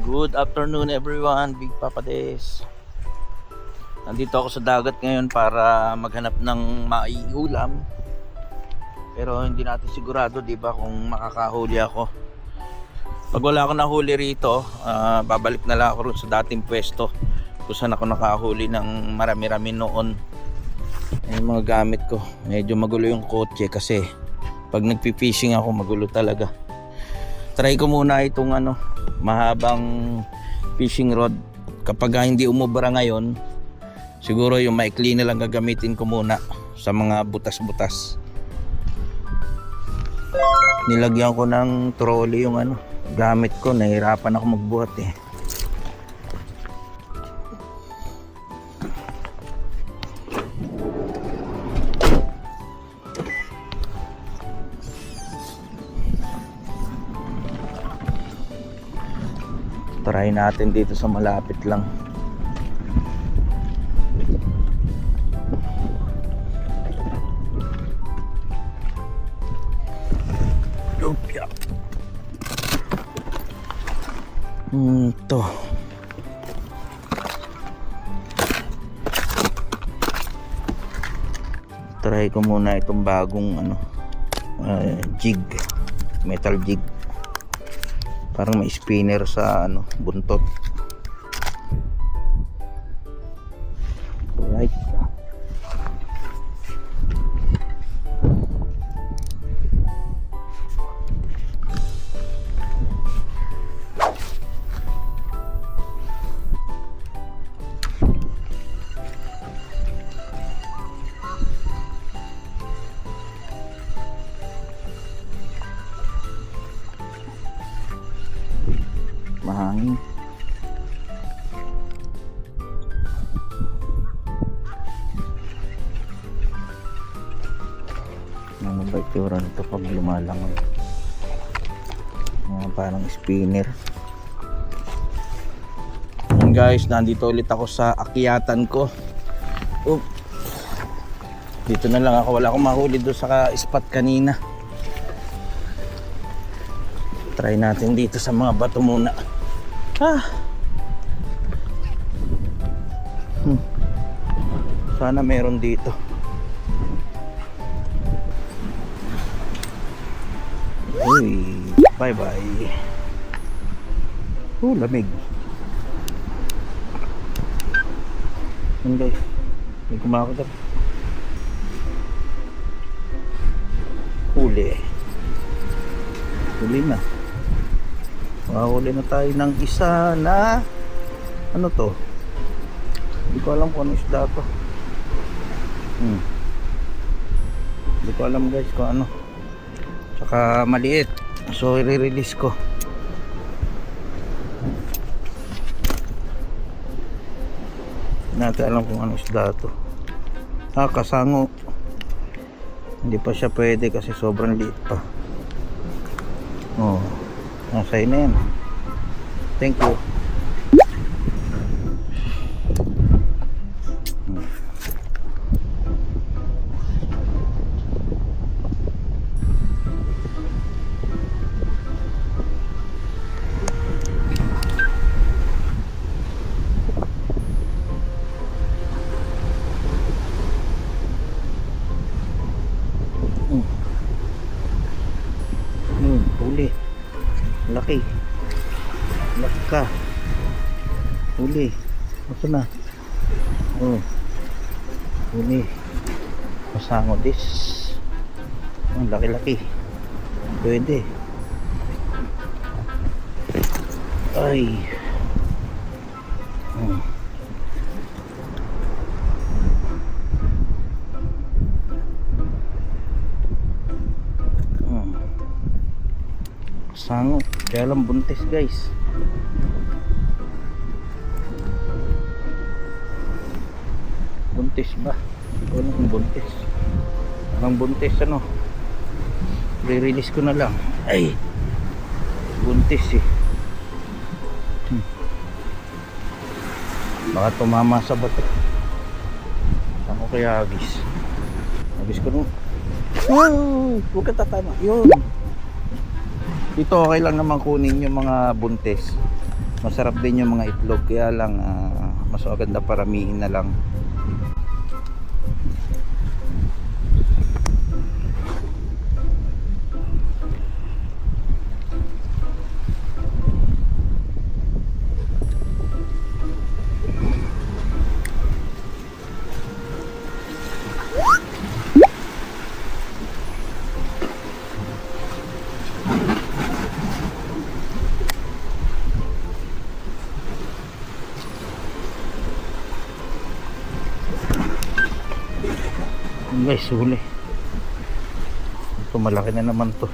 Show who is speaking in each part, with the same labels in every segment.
Speaker 1: Good afternoon everyone, Big Papa Des. Nandito ako sa dagat ngayon para maghanap ng maiulam. Pero hindi natin sigurado, 'di ba, kung makakahuli ako. Pag wala akong nahuli rito, babalik na lang ako rin sa dating pwesto kung saan ako nakahuli ng marami-rami noon. Yung mga gamit ko, medyo magulo yung kotse kasi pag nagpi-fishing ako magulo talaga. Try ko muna itong mahabang fishing rod. Kapag hindi umubra ngayon, siguro yung maikli na lang gagamitin ko muna sa mga butas-butas. Nilagyan ko ng trolley yung gamit ko. Nahirapan ako magbuhat eh. Try natin dito sa malapit lang. Lupya. Ito. Try ko muna itong bagong jig, metal jig. Parang may spinner sa buntot. Alright. Mahangin. Ano ba itsura nito pag lumalangon? Parang spinner. And guys, nandito ulit ako sa akyatan ko. Dito na lang ako, wala akong mahuli doon sa spot kanina. Try natin dito sa mga bato muna. Sana meron dito. Uy, bye bye. Lamig. Yan guys, may kumakagat. Huli na. Mahuli na tayo ng isa na ano to? Hindi ko alam kung ano isda to. Hindi ko alam guys kung ano. Tsaka maliit. So i-release ko. Hindi natin alam kung ano isda to. Kasango. Hindi pa siya pwede kasi sobrang liit pa. Nasa'yo na yan. Thank you. Huli. Laki ka. Huli. Ito na. Huli. Masango this. Laki-laki. Pwede. Ay. Sango, kaya lang buntis guys. Buntis ba? Hindi ko alam kung buntis. Parang buntis re-release ko na lang. Ay, buntis eh. Baka tumama sa bato. Ako kaya agis. Agis ko nung. Huwag ka tatama. Yun. Dito okay lang naman kunin yung mga buntis. Masarap din yung mga itlog, kaya lang mas maganda paramihin na lang. Guys, huli. Ito malaki na naman to.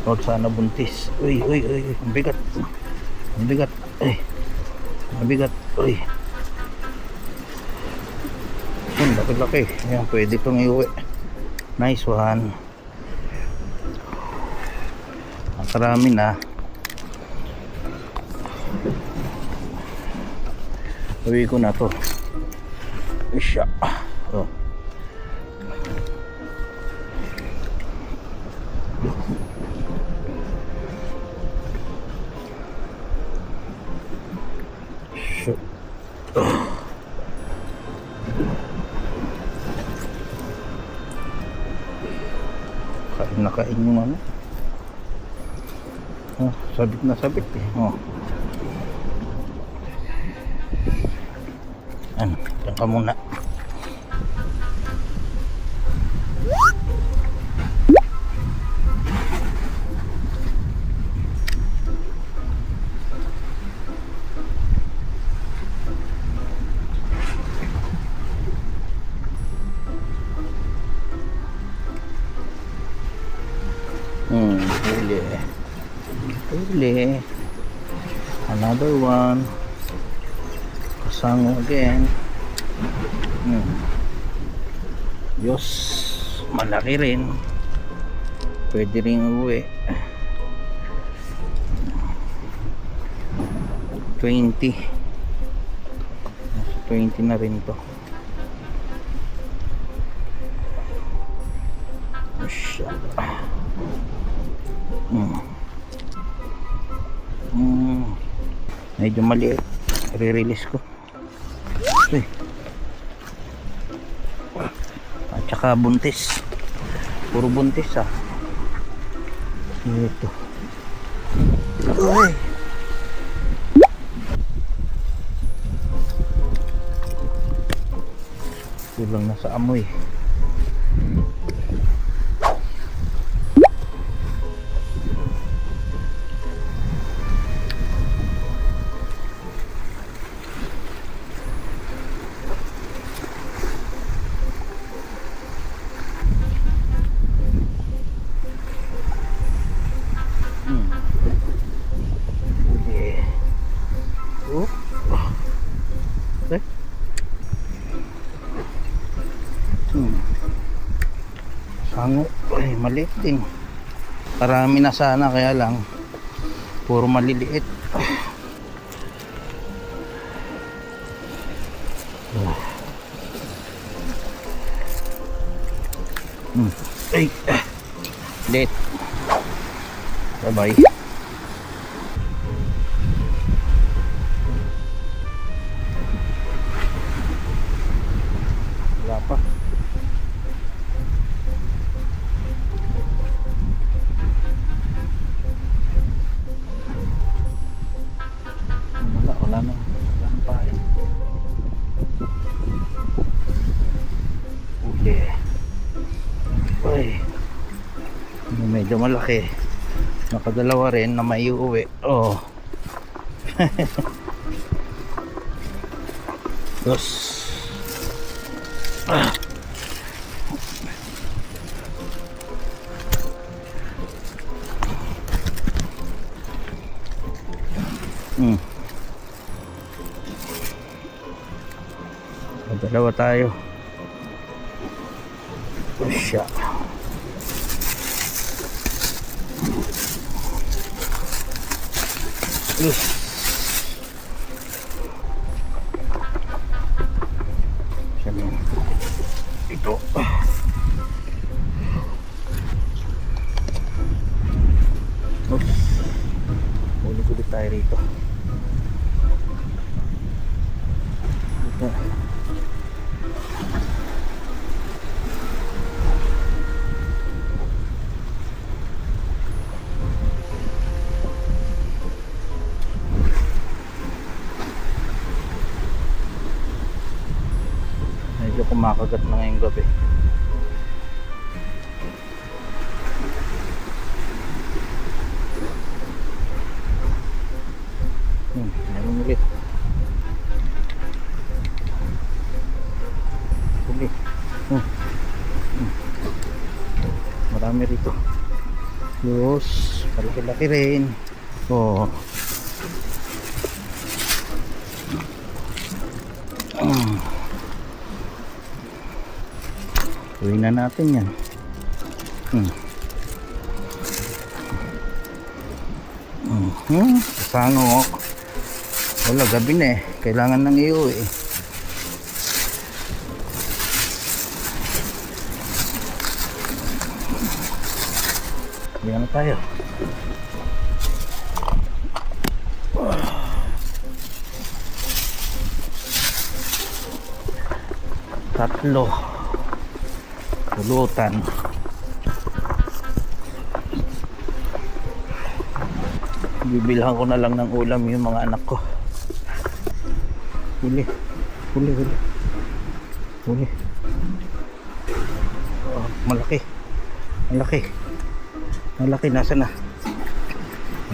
Speaker 1: Huwag sana buntis. Uy, uy, uy, ang bigat. Ang bigat. Ay, ang bigat. Uy. Ang laki-laki. Ayan, pwede itong iuwi. Nice one. Ang karami na. Uwi ko na to. Isya. Oh. Shoot. Oh. Kain na kain yung ano. Oh, sabit na sabit eh. Oh. Ano, diyan ka muna. Huli. Huli. Another one. Kasango again. Diyos, malaki rin. Pwede rin uwi. 20. 20 na rin to. Medyo maliit. I-release ko. Uy. At saka buntis. Puro buntis ah. Ito. Uy. Kulang na sa amoy. Sango, ay maliit din. Karami na sana, kaya lang puro maliliit. Ay, lit. Bye bye. Wala pa. Wala na. Wala na pa eh. Okay. Uy. Medyo malaki. Nakadalawa rin na maiuwi. Oh. Dos. Dalawa tayo. Siya. Ito. Huli Gulit tayo rito. Dito. Medyo kumakagat na ngayong gabi. Meron ulit. Ulit. Marami rito. Diyos, malaki-laki rin. Oh. Uwi na natin yan. Kasano. Wala, gabi na eh. Kailangan nang iuwi eh. Diyan na tayo. Tatlo. Pulutan. Bibilhan ko na lang ng ulam yung mga anak ko. Huli. Oh, malaki. Nasa na?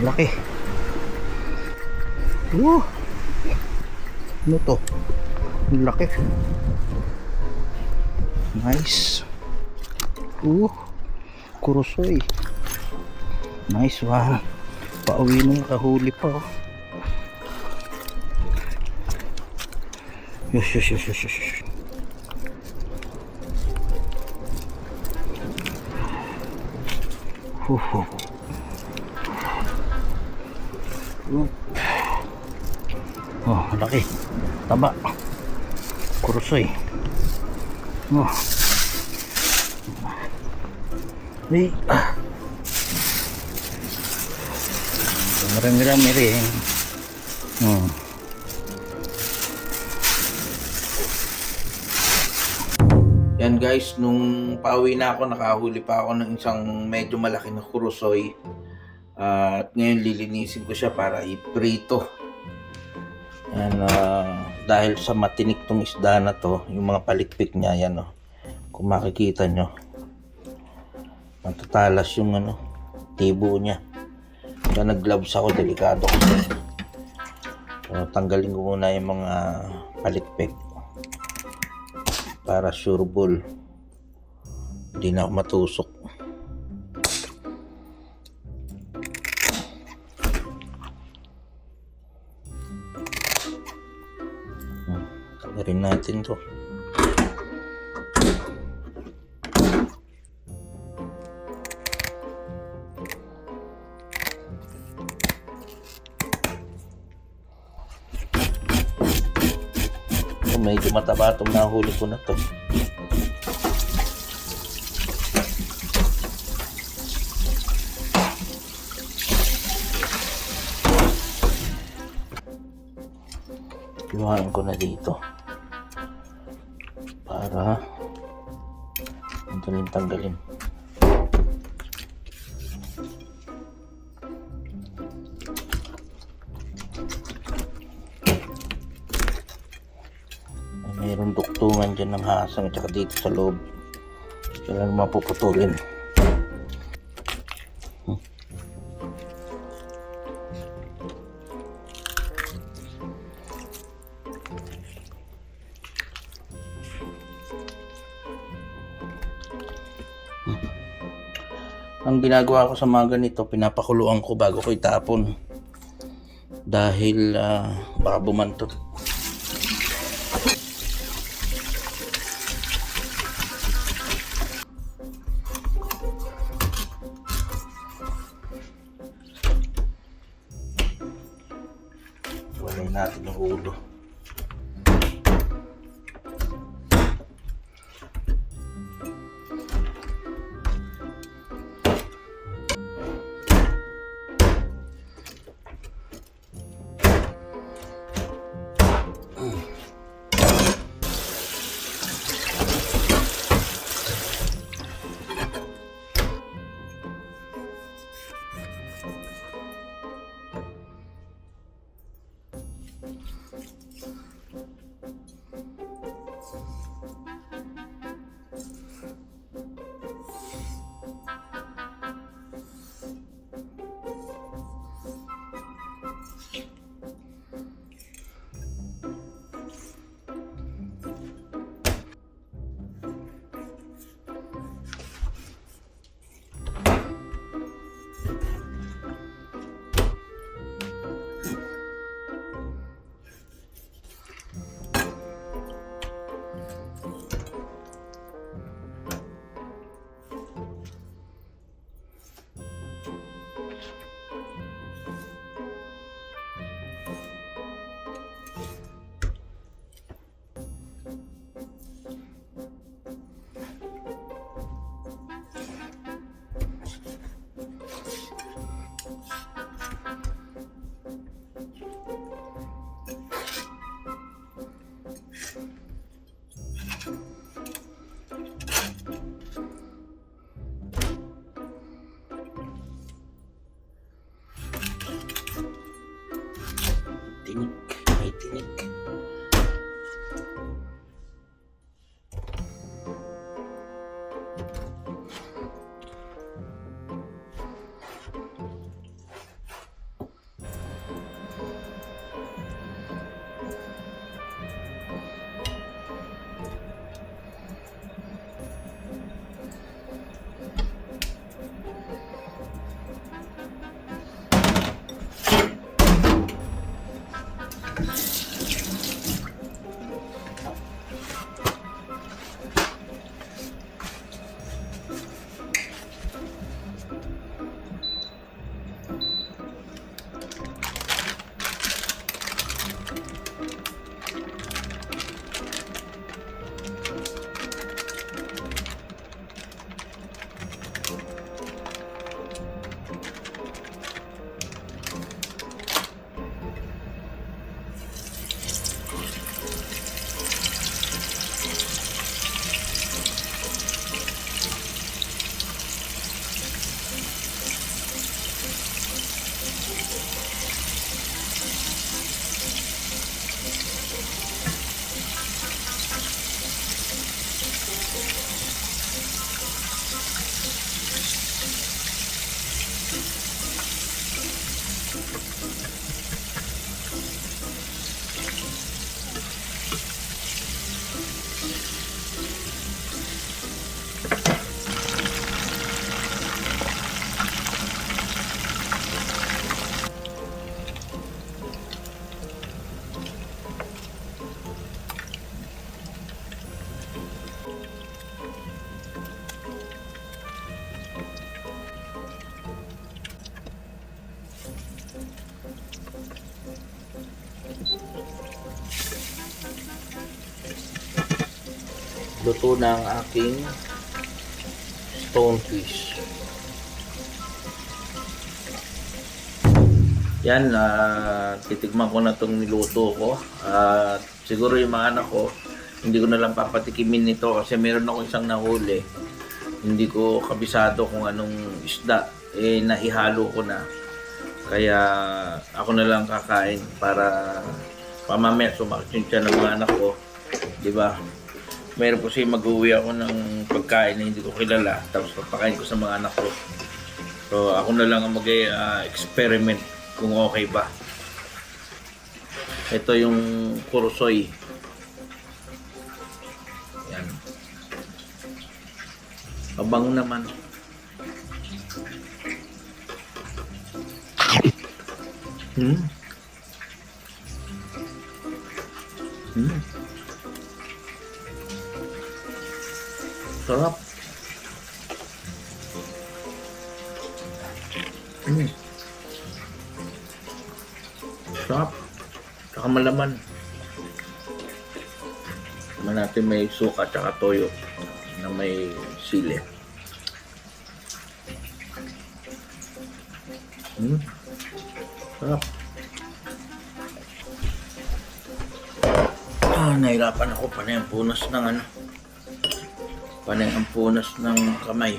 Speaker 1: Malaki. Ano to? Malaki. Nice. Kurosoy. Nice one. Pauwi nung kahuli pa oh. Yes. Oh, laki. Taba. Kurosoy. Oh. Hey. Marami rin. Yan guys, nung pauwi na ako, nakahuli pa ako ng isang medyo malaki na kurosoy. At ngayon lilinisin ko siya para iprito. Yan, dahil sa matinik tong isda na to, yung mga palikpik niya, yan oh. Kung makikita nyo, matatalas yung tibo niya. Kaya nag-gloves ako, delikado ko. So, tanggalin ko muna yung mga palikpik para sureball hindi na ako matusok. Tanggalin natin to. Medyo mataba itong nahuli ko na to. Iwanan ko na dito para madaling tanggalin. Mayroong duktungan dyan ng hasang at saka dito sa loob. Kailangan mapuputulin. Ang ginagawa ko sa mga ganito, pinapakuluan ko bago ko itapon. Dahil baka bumantot. Walay natin yung ulo. tinik. May tinik. Luto na ang aking stonefish. Yan, titigman ko na itong niluto ko. At siguro yung mga anak ko, hindi ko na lang papatikimin nito kasi meron ako isang nahuli. Hindi ko kabisado kung anong isda. Naihalo ko na. Kaya ako na lang kakain para pamamaya sumakit siya ng mga anak ko. Diba? Meron kasi mag-uwi ako ng pagkain na hindi ko kilala, tapos papakain ko sa mga anak ko. So ako na lang ang mag-experiment kung okay ba. Ito yung kurosoy. Yan. Abang naman. Hmm. Hmm. Sarap. Sarap. Saka malaman. Naman natin may suka at saka toyo na may sili. Sarap. Nahirapan ako. Panay ang punas ng ano. Panay ang punas ng kamay.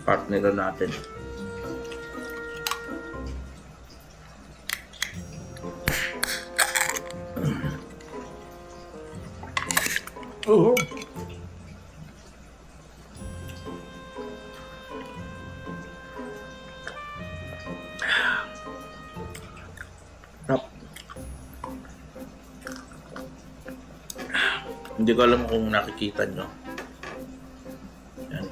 Speaker 1: Partner natin. Oh. Hindi ko alam kung nakikita nyo. Yan.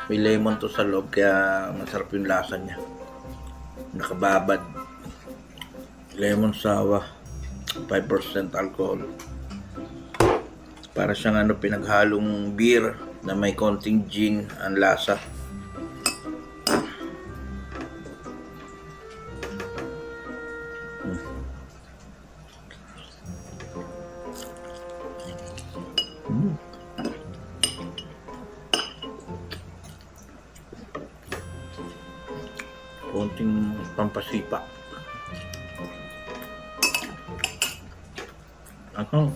Speaker 1: May lemon to sa loob kaya masarap yung lasa niya. Nakababad. Lemon sour. 5% alcohol. Para siyang pinaghalong beer na may konting gin ang lasa. Konting pampasipa.
Speaker 2: Ako,